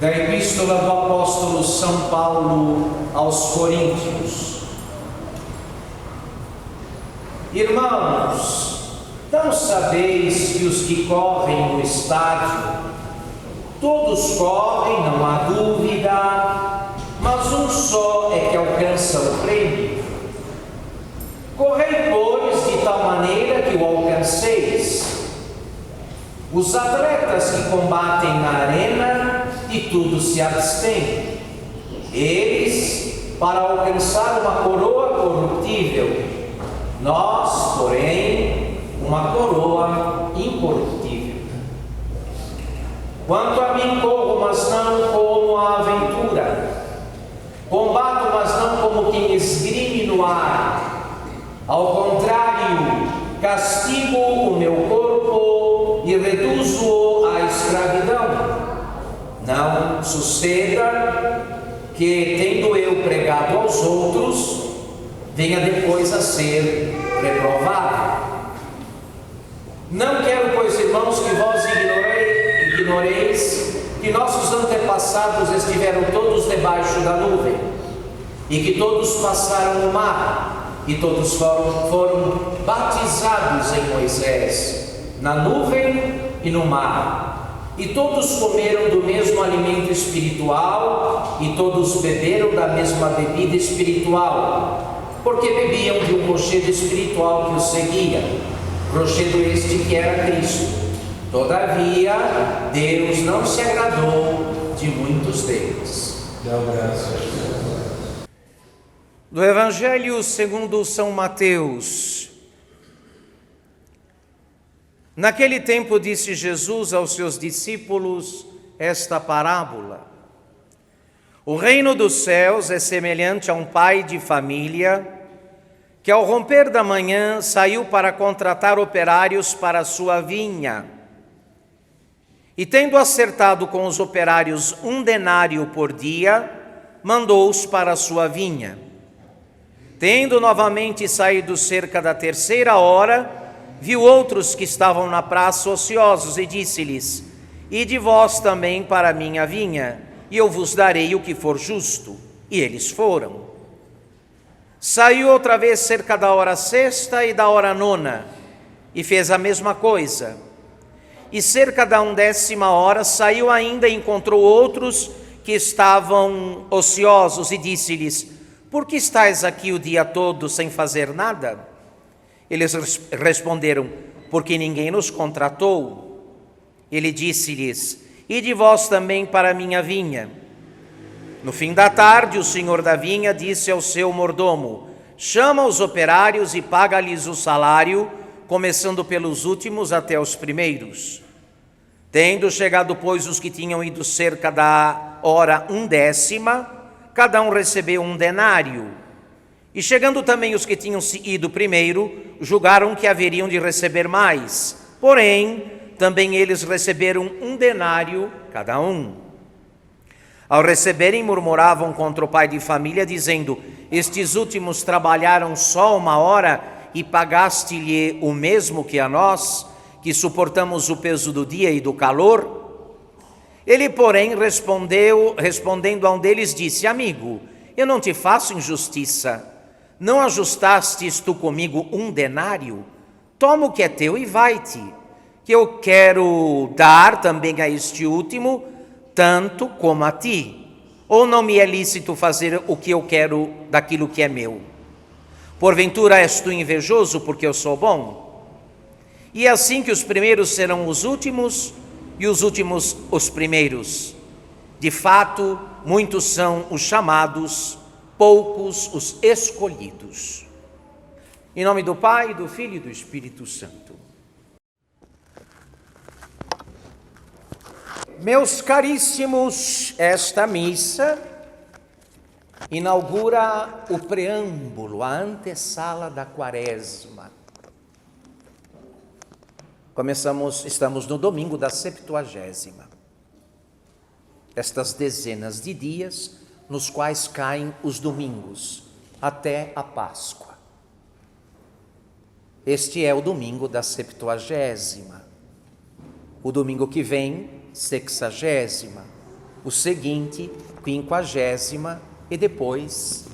Da Epístola do Apóstolo São Paulo aos Coríntios. Irmãos, não sabeis que os que correm no estádio, todos correm, não há dúvida, mas um só é que alcança o prêmio. Correi, pois, de tal maneira que o alcanceis. Os atletas que combatem na arena, de tudo se abstêm. Eles, para alcançar uma coroa corruptível, nós, porém, uma coroa incorruptível. Quanto a mim, corro, mas não como a aventura. Combato, mas não como quem esgrime no ar. Ao contrário, castigo o meu corpo e reduzo-o à escravidão. Não suceda que, tendo eu pregado aos outros, venha depois a ser reprovado. Não quero, pois, irmãos, que vós ignoreis que nossos antepassados estiveram todos debaixo da nuvem, e que todos passaram no mar, e todos foram batizados em Moisés, na nuvem e no mar. E todos comeram do mesmo alimento espiritual, e todos beberam da mesma bebida espiritual, porque bebiam de um rochedo espiritual que os seguia, rochedo este que era Cristo. Todavia, Deus não se agradou de muitos deles. Do Evangelho segundo São Mateus. Naquele tempo disse Jesus aos seus discípulos esta parábola: o reino dos céus é semelhante a um pai de família que, ao romper da manhã, saiu para contratar operários para a sua vinha. E, tendo acertado com os operários 1 denário por dia, mandou-os para a sua vinha. Tendo novamente saído cerca da 3ª hora, viu outros que estavam na praça ociosos e disse-lhes: ide vós também para a minha vinha, e eu vos darei o que for justo. E eles foram. Saiu outra vez cerca da hora 6ª e da hora 9ª, e fez a mesma coisa. E cerca da 11ª hora saiu ainda e encontrou outros que estavam ociosos, e disse-lhes: por que estáis aqui o dia todo sem fazer nada? Eles responderam: porque ninguém nos contratou. Ele disse-lhes: ide vós também para a minha vinha. No fim da tarde, o senhor da vinha disse ao seu mordomo: chama os operários e paga-lhes o salário, começando pelos últimos até os primeiros. Tendo chegado, pois, os que tinham ido cerca da hora 1/10, cada um recebeu 1 denário. E chegando também os que tinham ido primeiro, julgaram que haveriam de receber mais. Porém, também eles receberam 1 denário cada um. Ao receberem, murmuravam contra o pai de família, dizendo: estes últimos trabalharam só 1 hora e pagaste-lhe o mesmo que a nós, que suportamos o peso do dia e do calor? Ele, porém, respondendo a um deles, disse: amigo, eu não te faço injustiça. Não ajustastes tu comigo 1 denário? Toma o que é teu e vai-te, que eu quero dar também a este último, tanto como a ti. Ou não me é lícito fazer o que eu quero daquilo que é meu? Porventura és tu invejoso porque eu sou bom? E é assim que os primeiros serão os últimos e os últimos os primeiros. De fato, muitos são os chamados, poucos os escolhidos. Em nome do Pai, do Filho e do Espírito Santo. Meus caríssimos, esta missa inaugura o preâmbulo, a antessala da Quaresma. Estamos no domingo da 70ª. Estas dezenas de dias nos quais caem os domingos, até a Páscoa. Este é o domingo da 70ª. O domingo que vem, 60ª. o seguinte, 50ª e depois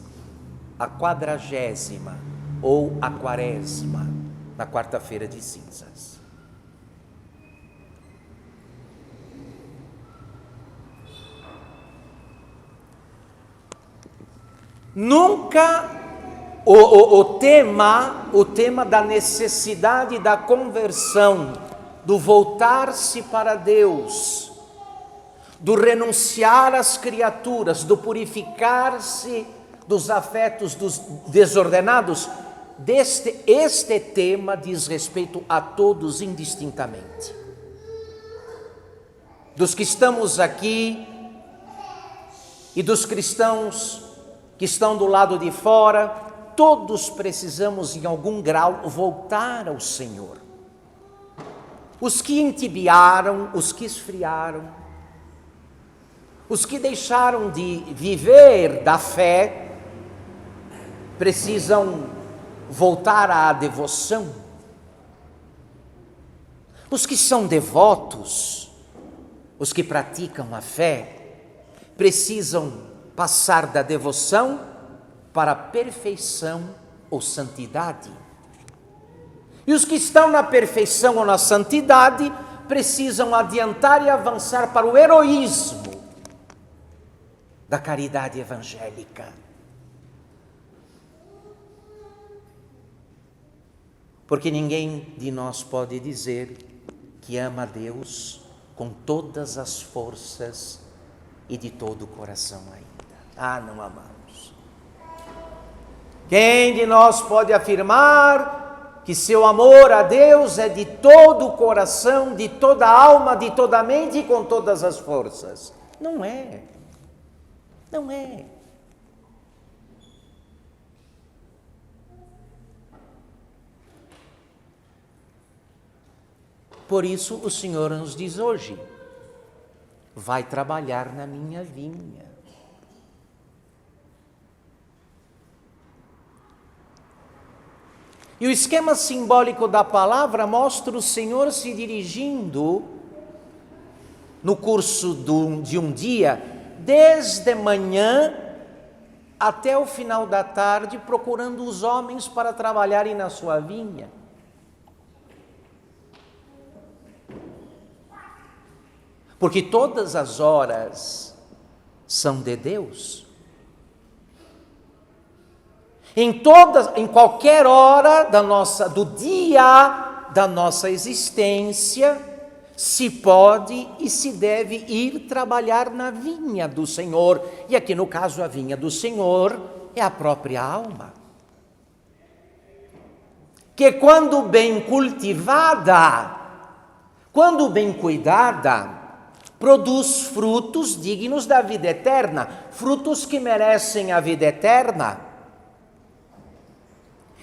a 40ª ou a 40ª, na quarta-feira de cinzas. Nunca o tema da necessidade da conversão, do voltar-se para Deus, do renunciar às criaturas, do purificar-se dos afetos dos desordenados, este tema diz respeito a todos indistintamente. Dos que estamos aqui e dos cristãos que estão do lado de fora, todos precisamos em algum grau voltar ao Senhor. Os que entibiaram, os que esfriaram, os que deixaram de viver da fé, precisam voltar à devoção. Os que são devotos, os que praticam a fé, precisam passar da devoção para a perfeição ou santidade. E os que estão na perfeição ou na santidade precisam adiantar e avançar para o heroísmo da caridade evangélica. Porque ninguém de nós pode dizer que ama a Deus com todas as forças e de todo o coração ainda. Não amamos. Quem de nós pode afirmar que seu amor a Deus é de todo o coração, de toda a alma, de toda a mente e com todas as forças? Não é. Não é. Por isso o Senhor nos diz hoje: vai trabalhar na minha vinha. E o esquema simbólico da palavra mostra o Senhor se dirigindo, no curso de um dia, desde manhã até o final da tarde, procurando os homens para trabalharem na sua vinha. Porque todas as horas são de Deus. Em qualquer hora do dia da nossa existência, se pode e se deve ir trabalhar na vinha do Senhor. E aqui no caso a vinha do Senhor é a própria alma. Que quando bem cultivada, quando bem cuidada, produz frutos dignos da vida eterna, frutos que merecem a vida eterna.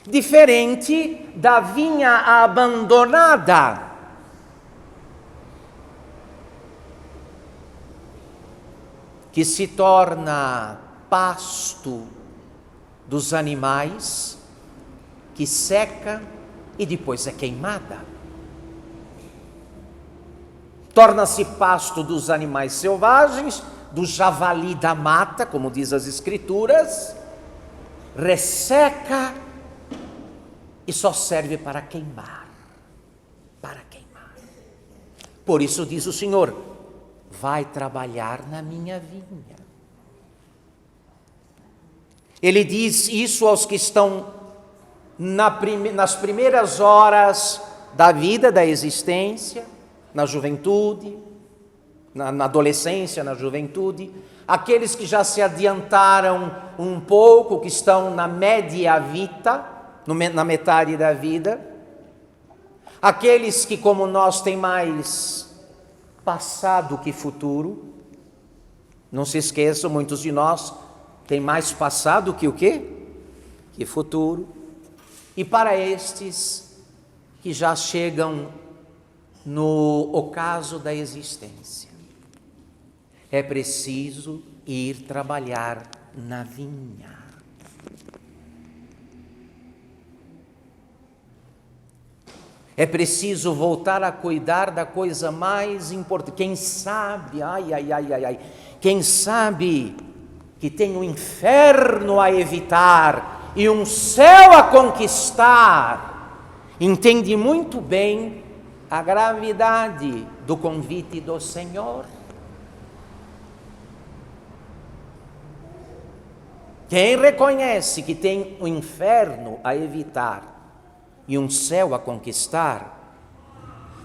Diferente da vinha abandonada, que se torna pasto dos animais, que seca e depois é queimada. Torna-se pasto dos animais selvagens, do javali da mata, como diz as Escrituras, resseca e só serve para queimar. Para queimar. Por isso diz o Senhor: vai trabalhar na minha vinha. Ele diz isso aos que estão nas primeiras horas da vida, da existência, na juventude, na adolescência, na juventude, aqueles que já se adiantaram um pouco, que estão na media vita, na metade da vida, aqueles que, como nós, têm mais passado que futuro. Não se esqueçam, muitos de nós têm mais passado que o quê? Que futuro. E para estes que já chegam no ocaso da existência, é preciso ir trabalhar na vinha. É preciso voltar a cuidar da coisa mais importante. Quem sabe, quem sabe que tem um inferno a evitar e um céu a conquistar, entende muito bem a gravidade do convite do Senhor. Quem reconhece que tem um inferno a evitar e um céu a conquistar,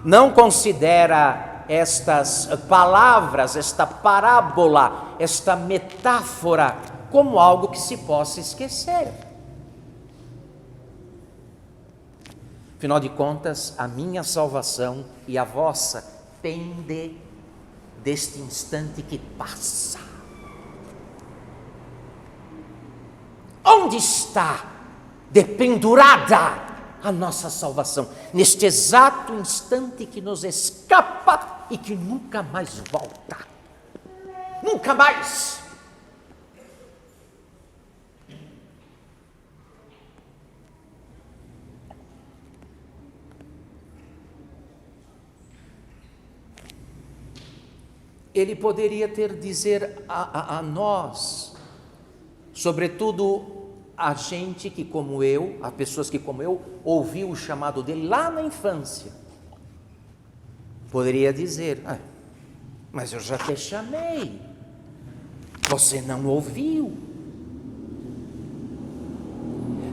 não considera estas palavras, esta parábola, esta metáfora como algo que se possa esquecer. Afinal de contas, a minha salvação e a vossa pende deste instante que passa. Onde está dependurada a nossa salvação? Neste exato instante que nos escapa e que nunca mais volta. Nunca mais. Ele poderia dizer a nós, sobretudo a gente que como eu, a pessoas que como eu, ouviu o chamado dele lá na infância. Poderia dizer, mas eu já te chamei, você não ouviu.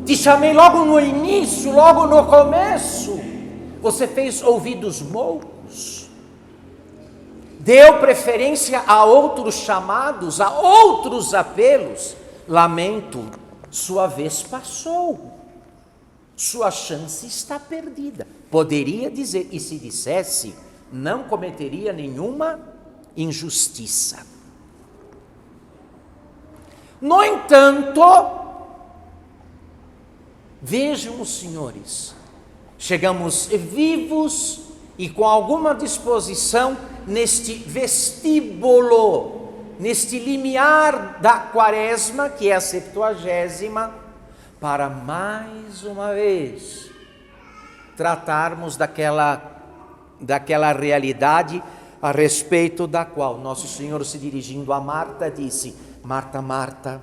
Te chamei logo no início, logo no começo, você fez ouvidos moucos. Deu preferência a outros chamados, a outros apelos. Lamento, sua vez passou, sua chance está perdida. Poderia dizer, e se dissesse, não cometeria nenhuma injustiça. No entanto, vejam os senhores, chegamos vivos e com alguma disposição neste vestíbulo, neste limiar da quaresma, que é a 70ª, para mais uma vez tratarmos daquela realidade a respeito da qual nosso Senhor, se dirigindo a Marta, disse: Marta, Marta,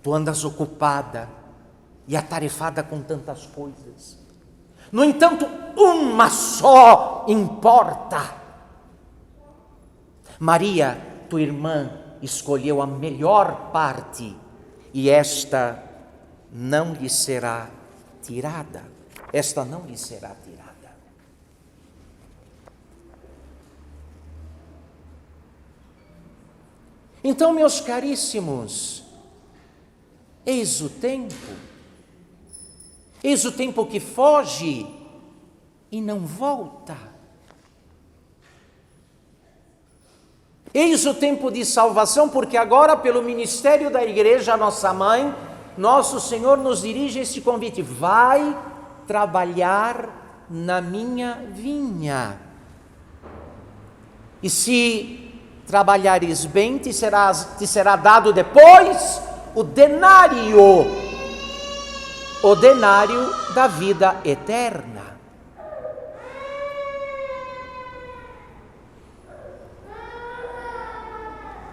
tu andas ocupada e atarefada com tantas coisas. No entanto, uma só importa. Maria, tua irmã, escolheu a melhor parte e esta não lhe será tirada. Esta não lhe será tirada. Então, meus caríssimos, eis o tempo que foge e não volta. Eis o tempo de salvação, porque agora, pelo ministério da igreja, nossa mãe, nosso Senhor nos dirige este convite: vai trabalhar na minha vinha. E se trabalhares bem, te será dado depois o denário da vida eterna.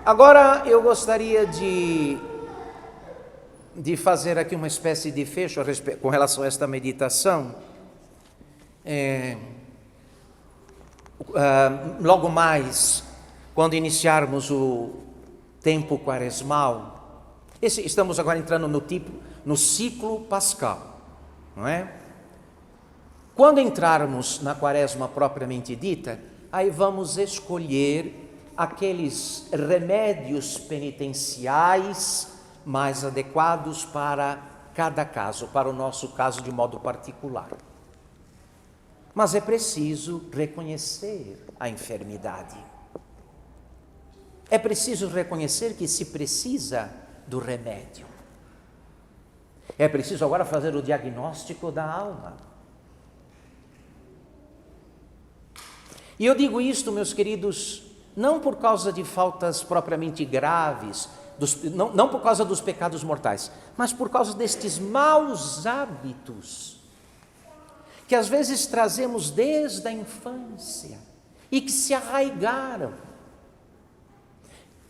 Agora eu gostaria de fazer aqui uma espécie de fecho com relação a esta meditação. Logo mais, quando iniciarmos o tempo quaresmal, estamos agora entrando no ciclo pascal, não é? Quando entrarmos na quaresma propriamente dita, aí vamos escolher aqueles remédios penitenciais mais adequados para cada caso, para o nosso caso de modo particular. Mas é preciso reconhecer a enfermidade. É preciso reconhecer que se precisa do remédio. É preciso agora fazer o diagnóstico da alma. E eu digo isto, meus queridos, não por causa de faltas propriamente graves, não por causa dos pecados mortais, mas por causa destes maus hábitos. que às vezes trazemos desde a infância e que se arraigaram,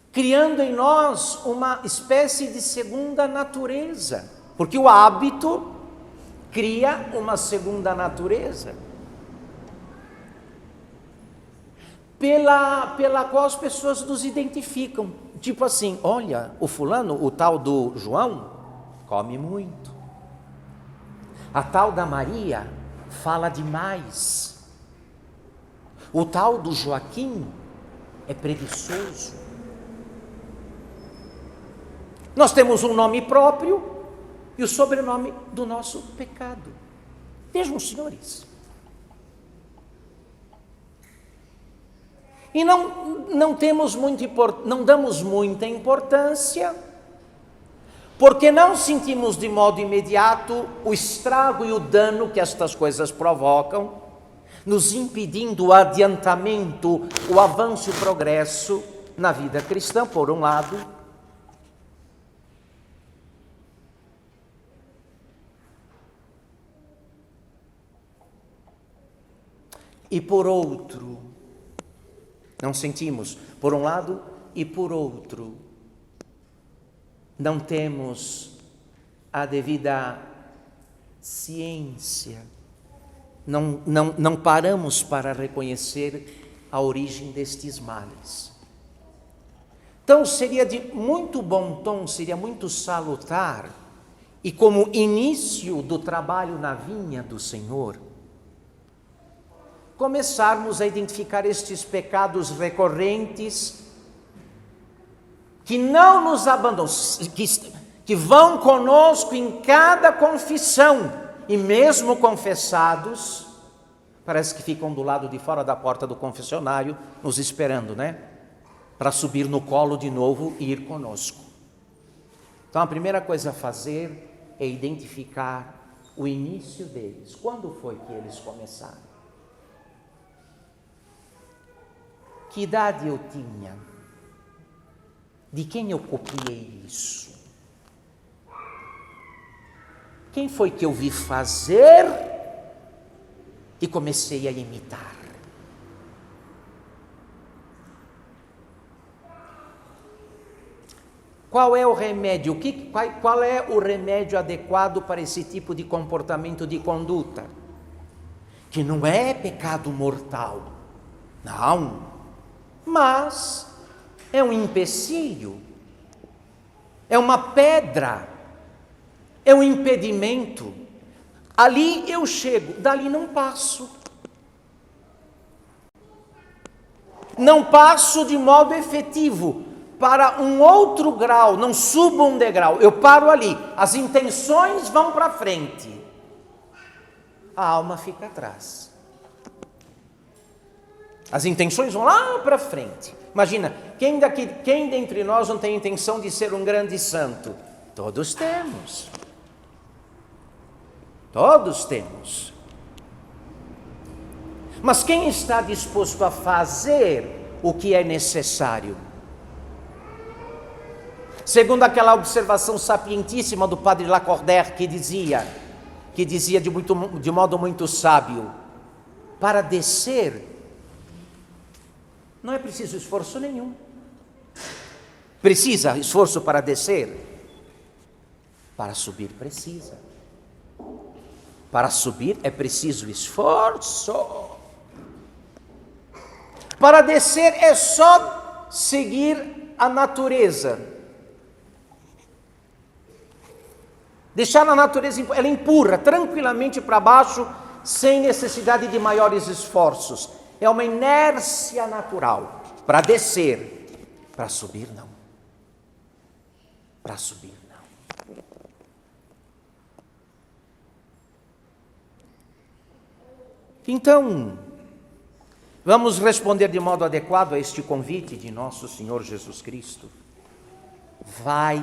criando em nós uma espécie de segunda natureza, porque o hábito cria uma segunda natureza, pela qual as pessoas nos identificam. Tipo assim, olha, o fulano, o tal do João, come muito. A tal da Maria fala demais. O tal do Joaquim é preguiçoso. Nós temos um nome próprio e o sobrenome do nosso pecado. Vejam, senhores. E não damos muita importância, porque não sentimos de modo imediato o estrago e o dano que estas coisas provocam, nos impedindo o adiantamento, o avanço e o progresso na vida cristã, por um lado. E por outro, não sentimos, por um lado, e por outro, não temos a devida ciência, não paramos para reconhecer a origem destes males. Então seria de muito bom tom, seria muito salutar, e como início do trabalho na vinha do Senhor, começarmos a identificar estes pecados recorrentes que não nos abandonam, que vão conosco em cada confissão, e mesmo confessados, parece que ficam do lado de fora da porta do confessionário, nos esperando, né? Para subir no colo de novo e ir conosco. Então a primeira coisa a fazer é identificar o início deles. Quando foi que eles começaram? Que idade eu tinha? De quem eu copiei isso? Quem foi que eu vi fazer e comecei a imitar? Qual é o remédio? Qual é o remédio adequado para esse tipo de comportamento, de conduta? Que não é pecado mortal, não. Mas é um empecilho, é uma pedra, é um impedimento. Ali eu chego, dali não passo. Não passo de modo efetivo para um outro grau, não subo um degrau, eu paro ali. As intenções vão para frente, a alma fica atrás. As intenções vão lá para frente. Imagina, quem dentre nós não tem intenção de ser um grande santo? Todos temos. Todos temos. Mas quem está disposto a fazer o que é necessário? Segundo aquela observação sapientíssima do padre Lacordaire, que dizia de modo muito sábio, para descer não é preciso esforço nenhum. Precisa esforço para descer? Para subir precisa. Para subir é preciso esforço. Para descer é só seguir a natureza. Deixar a natureza, ela empurra tranquilamente para baixo, sem necessidade de maiores esforços. É uma inércia natural. Para descer, para subir não. Para subir não. Então, vamos responder de modo adequado a este convite de nosso Senhor Jesus Cristo. Vai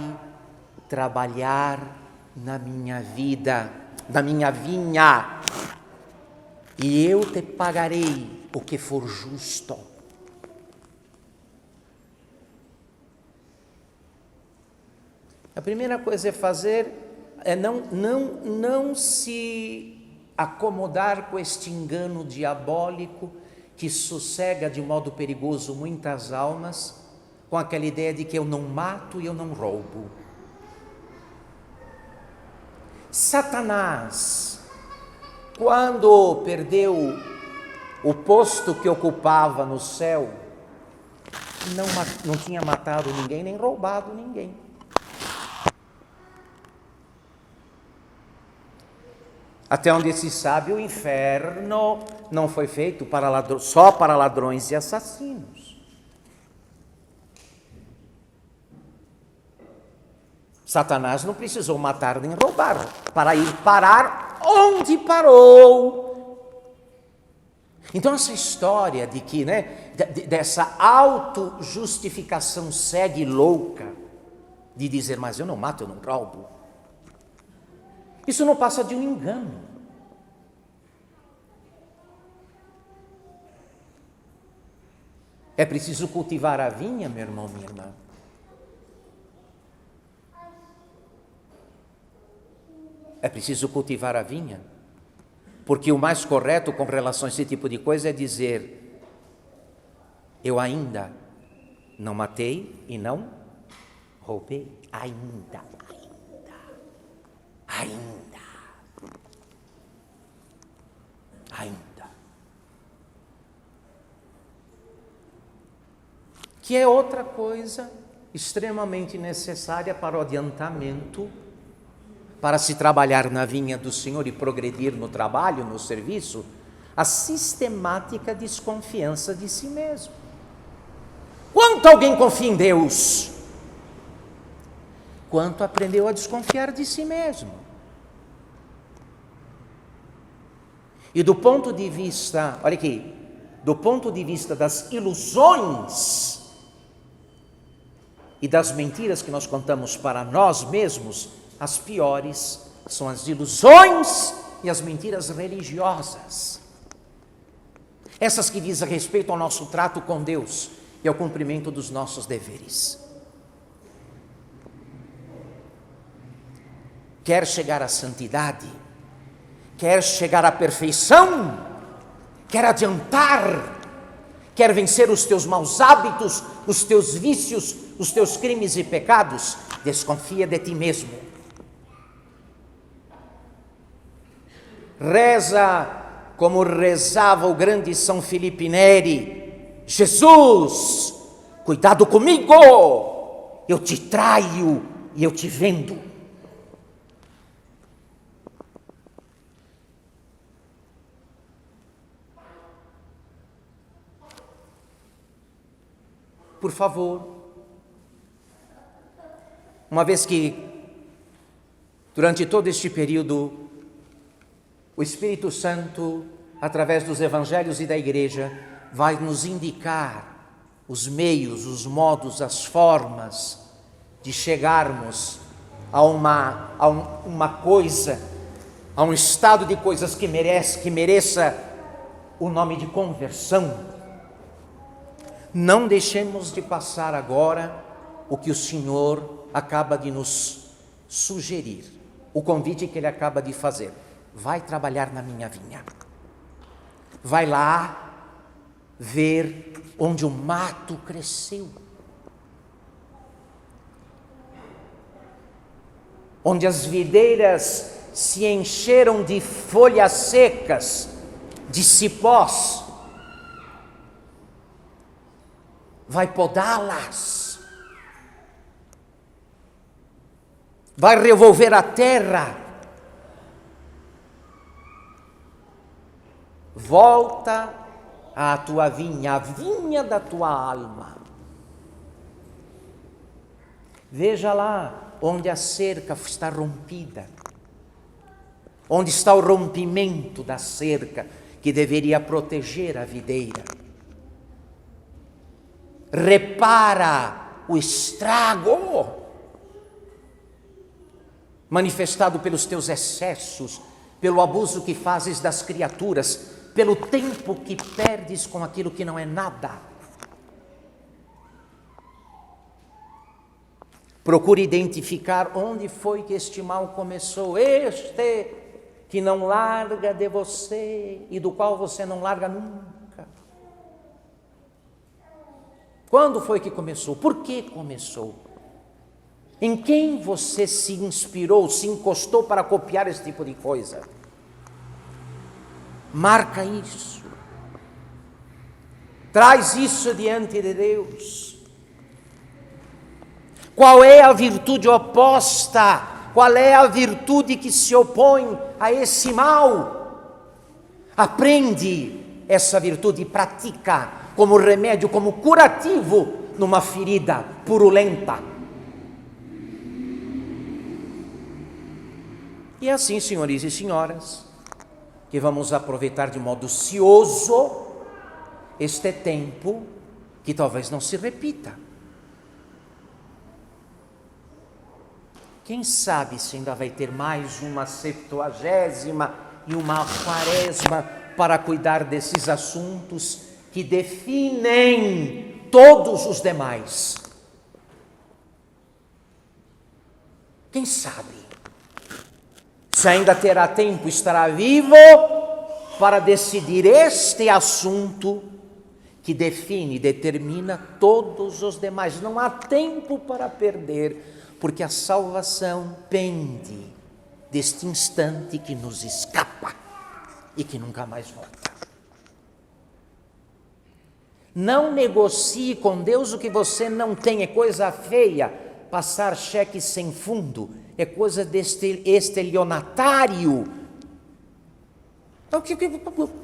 trabalhar na minha vida, na minha vinha, e eu te pagarei o que for justo. A primeira coisa é fazer, é não se acomodar com este engano diabólico que sossega de modo perigoso muitas almas, com aquela ideia de que eu não mato e eu não roubo. Satanás, quando perdeu o posto que ocupava no céu, não tinha matado ninguém, nem roubado ninguém. Até onde se sabe, o inferno não foi feito só para ladrões e assassinos. Satanás não precisou matar nem roubar para ir parar onde parou. Então essa história de que, dessa autojustificação cega e louca, de dizer, mas eu não mato, eu não roubo, isso não passa de um engano. É preciso cultivar a vinha, meu irmão, minha irmã. É preciso cultivar a vinha, porque o mais correto com relação a esse tipo de coisa é dizer, eu ainda não matei e não roubei, ainda. Que é outra coisa extremamente necessária para o adiantamento, para se trabalhar na vinha do Senhor e progredir no trabalho, no serviço, a sistemática desconfiança de si mesmo. Quanto alguém confia em Deus? Quanto aprendeu a desconfiar de si mesmo. E do ponto de vista, olha aqui, do ponto de vista das ilusões e das mentiras que nós contamos para nós mesmos, as piores são as ilusões e as mentiras religiosas. Essas que dizem respeito ao nosso trato com Deus e ao cumprimento dos nossos deveres. Quer chegar à santidade, quer chegar à perfeição, quer adiantar, quer vencer os teus maus hábitos, os teus vícios, os teus crimes e pecados, desconfia de ti mesmo. Reza como rezava o grande São Filipe Neri: Jesus, cuidado comigo, eu te traio e eu te vendo. Por favor, uma vez que durante todo este período o Espírito Santo, através dos evangelhos e da igreja, vai nos indicar os meios, os modos, as formas de chegarmos a uma coisa, a um estado de coisas que mereça o nome de conversão. Não deixemos de passar agora o que o Senhor acaba de nos sugerir, o convite que Ele acaba de fazer. Vai trabalhar na minha vinha. Vai lá ver onde o mato cresceu. Onde as videiras se encheram de folhas secas, de cipós. Vai podá-las. Vai revolver a terra. Volta à tua vinha, a vinha da tua alma. Veja lá onde a cerca está rompida, onde está o rompimento da cerca que deveria proteger a videira. Repara o estrago manifestado pelos teus excessos, pelo abuso que fazes das criaturas, pelo tempo que perdes com aquilo que não é nada. Procure identificar onde foi que este mal começou. Este que não larga de você e do qual você não larga nunca. Quando foi que começou? Por que começou? Em quem você se inspirou, se encostou para copiar esse tipo de coisa? Marca isso. Traz isso diante de Deus. Qual é a virtude oposta? Qual é a virtude que se opõe a esse mal? Aprende essa virtude e pratica como remédio, como curativo numa ferida purulenta. E é assim, senhores e senhoras, que vamos aproveitar de modo cioso este tempo que talvez não se repita. Quem sabe se ainda vai ter mais uma 70ª e uma 40ª para cuidar desses assuntos que definem todos os demais. Quem sabe? Se ainda terá tempo, estará vivo para decidir este assunto que define, determina todos os demais. Não há tempo para perder, porque a salvação pende deste instante que nos escapa e que nunca mais volta. Não negocie com Deus o que você não tem, é coisa feia. Passar cheque sem fundo é coisa deste estelionatário. Então,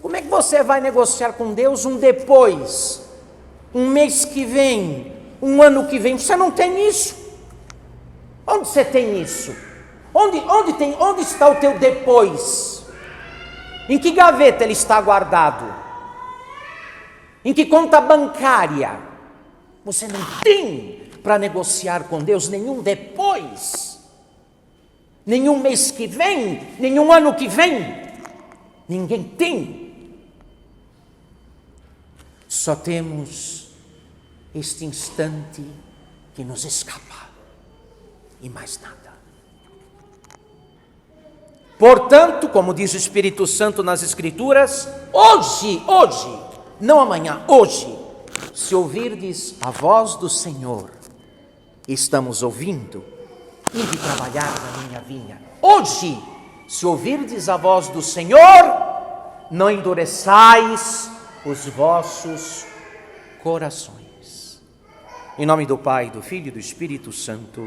como é que você vai negociar com Deus um depois, um mês que vem, um ano que vem? Você não tem isso. Onde você tem isso? Onde está o teu depois? Em que gaveta ele está guardado? Em que conta bancária? Você não tem para negociar com Deus nenhum depois, nenhum mês que vem, nenhum ano que vem. Ninguém tem. Só temos este instante que nos escapa. E mais nada. Portanto, como diz o Espírito Santo nas Escrituras, hoje, não amanhã, hoje, se ouvirdes a voz do Senhor, estamos ouvindo, ide trabalhar na minha vinha. Hoje, se ouvirdes a voz do Senhor, não endureçais os vossos corações. Em nome do Pai, do Filho e do Espírito Santo.